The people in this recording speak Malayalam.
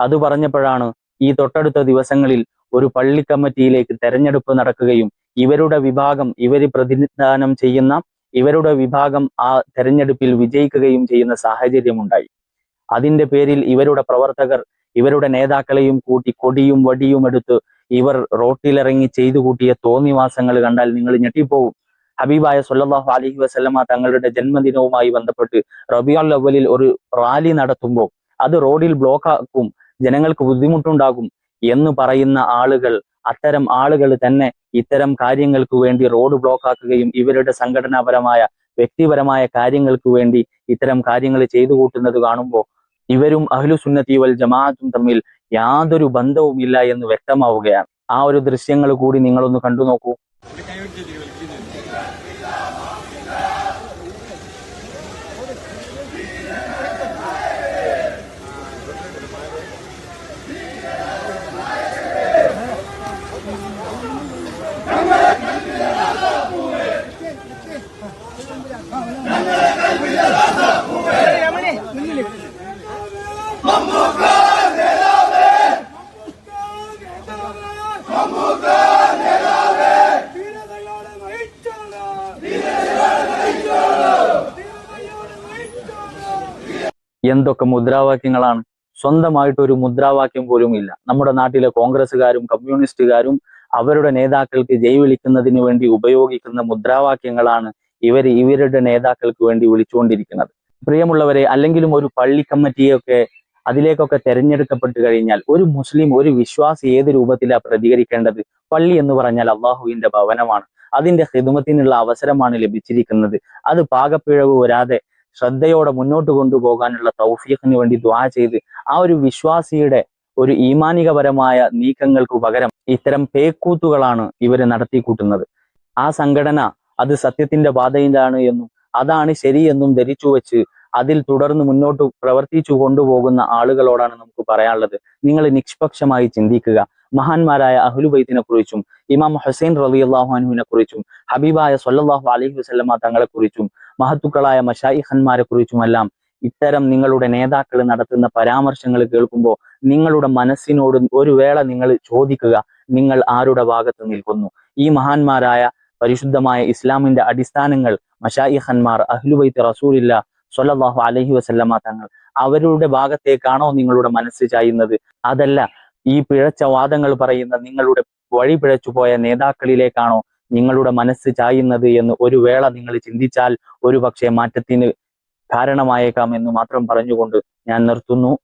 അത് പറഞ്ഞപ്പോഴാണ് ഈ തൊട്ടടുത്ത ദിവസങ്ങളിൽ ഒരു പള്ളി കമ്മിറ്റിയിലേക്ക് തെരഞ്ഞെടുപ്പ് നടക്കുകയും ഇവരുടെ വിഭാഗം, ഇവർ പ്രതിനിധാനം ചെയ്യുന്ന ഇവരുടെ വിഭാഗം ആ തെരഞ്ഞെടുപ്പിൽ വിജയിക്കുകയും ചെയ്യുന്ന സാഹചര്യമുണ്ടായി. അതിന്റെ പേരിൽ ഇവരുടെ പ്രവർത്തകർ ഇവരുടെ നേതാക്കളെയും കൂട്ടി കൊടിയും വടിയും എടുത്ത് ഇവർ റോട്ടിലിറങ്ങി ചെയ്തു കൂട്ടിയ തോന്നിവാസങ്ങൾ കണ്ടാൽ നിങ്ങൾ ഞെട്ടിപ്പോകും. ഹബീബായ സല്ലല്ലാഹു അലൈഹി വസല്ലമ തങ്ങളുടെ ജന്മദിനവുമായി ബന്ധപ്പെട്ട് റബീഉൽ അവ്വലിൽ ഒരു റാലി നടത്തുമ്പോൾ അത് റോഡിൽ ബ്ലോക്ക് ആക്കും, ജനങ്ങൾക്ക് ബുദ്ധിമുട്ടുണ്ടാകും എന്ന് പറയുന്ന ആളുകൾ, അത്തരം ആളുകൾ തന്നെ ഇത്തരം കാര്യങ്ങൾക്ക് വേണ്ടി റോഡ് ബ്ലോക്ക് ആക്കുകയും ഇവരുടെ സംഘടനാപരമായ വ്യക്തിപരമായ കാര്യങ്ങൾക്ക് വേണ്ടി ഇത്തരം കാര്യങ്ങൾ ചെയ്തു കൂട്ടുന്നത് കാണുമ്പോൾ ഇവരും അഹ്ലു സുന്നത്തി വൽ ജമാഅത്തും തമ്മിൽ യാതൊരു ബന്ധവുമില്ല എന്ന് വ്യക്തമാവുകയാണ്. ആ ഒരു ദൃശ്യങ്ങൾ കൂടി നിങ്ങളൊന്ന് കണ്ടു നോക്കൂ. എന്തൊക്കെ മുദ്രാവാക്യങ്ങളാണ്! സ്വന്തമായിട്ടൊരു മുദ്രാവാക്യം പോലും ഇല്ല. നമ്മുടെ നാട്ടിലെ കോൺഗ്രസ്സുകാരും കമ്മ്യൂണിസ്റ്റുകാരും അവരുടെ നേതാക്കൾക്ക് ജയ് വിളിക്കുന്നതിന് വേണ്ടി ഉപയോഗിക്കുന്ന മുദ്രാവാക്യങ്ങളാണ് ഇവരുടെ നേതാക്കൾക്ക് വേണ്ടി വിളിച്ചുകൊണ്ടിരിക്കുന്നത്. പ്രിയമുള്ളവരെ, അല്ലെങ്കിലും ഒരു പള്ളി കമ്മിറ്റിയൊക്കെ അതിലേക്കൊക്കെ തെരഞ്ഞെടുക്കപ്പെട്ടു കഴിഞ്ഞാൽ ഒരു മുസ്ലിം, ഒരു വിശ്വാസി ഏത് രൂപത്തിലാണ് പ്രതികരിക്കേണ്ടത്? പള്ളി എന്ന് പറഞ്ഞാൽ അള്ളാഹുവിന്റെ ഭവനമാണ്. അതിന്റെ ഖിദ്മത്തിനുള്ള അവസരമാണ് ലഭിച്ചിരിക്കുന്നത്. അത് പാകപ്പിഴവ് വരാതെ ശ്രദ്ധയോടെ മുന്നോട്ട് കൊണ്ടുപോകാനുള്ള തൗഫീഖിന് വേണ്ടി ദുആ ചെയ്ത് ആ ഒരു വിശ്വാസിയുടെ ഒരു ഈമാനികപരമായ നീക്കങ്ങൾക്ക് പകരം ഇത്തരം പേക്കൂത്തുകളാണ് ഇവര് നടത്തിക്കൂട്ടുന്നത്. ആ സംഘടന അത് സത്യത്തിന്റെ പാതയിലാണ് എന്നും അതാണ് ശരിയെന്നും ധരിച്ചു വെച്ച് അതിൽ തുടർന്ന് മുന്നോട്ട് പ്രവർത്തിച്ചു കൊണ്ടുപോകുന്ന ആളുകളോടാണ് നമുക്ക് പറയാനുള്ളത്. നിങ്ങൾ നിഷ്പക്ഷമായി ചിന്തിക്കുക. മഹാന്മാരായ അഹ്ലുബൈത്തിനെ കുറിച്ചും ഇമാം ഹുസൈൻ റളിയല്ലാഹു അൻഹുവിനെ കുറിച്ചും ഹബീബായ സ്വല്ലല്ലാഹു അലൈഹി വസല്ലമ തങ്ങളെ കുറിച്ചും മഹത്തുക്കളായ മശായിഖന്മാരെ കുറിച്ചുമെല്ലാം ഇത്തരം നിങ്ങളുടെ നേതാക്കൾ നടത്തുന്ന പരാമർശങ്ങൾ കേൾക്കുമ്പോൾ നിങ്ങളുടെ മനസ്സിനോട് ഒരു വേള നിങ്ങൾ ചോദിക്കുക, നിങ്ങൾ ആരുടെ ഭാഗത്ത് നിൽക്കുന്നു? ഈ മഹാന്മാരായ പരിശുദ്ധമായ ഇസ്ലാമിന്റെ അടിസ്ഥാനങ്ങൾ മശായിഖന്മാർ, അഹ്ലുബൈത്ത് റസൂലില്ല സ്വല്ലല്ലാഹു അലൈഹി വസല്ലമ തങ്ങൾ, അവരുടെ ഭാഗത്തേക്കാണോ നിങ്ങളുടെ മനസ്സ് ചായുന്നത്? അതല്ല ഈ പിഴച്ച വാദങ്ങൾ പറയുന്ന നിങ്ങളുടെ വഴി പിഴച്ചുപോയ നേതാക്കളിലേക്കാണോ നിങ്ങളുടെ മനസ്സ് ചായുന്നത് എന്ന് ഒരു വേള നിങ്ങൾ ചിന്തിച്ചാൽ ഒരു പക്ഷേ മാറ്റത്തിന് കാരണമായേക്കാം എന്ന് മാത്രം പറഞ്ഞുകൊണ്ട് ഞാൻ നിർത്തുന്നു.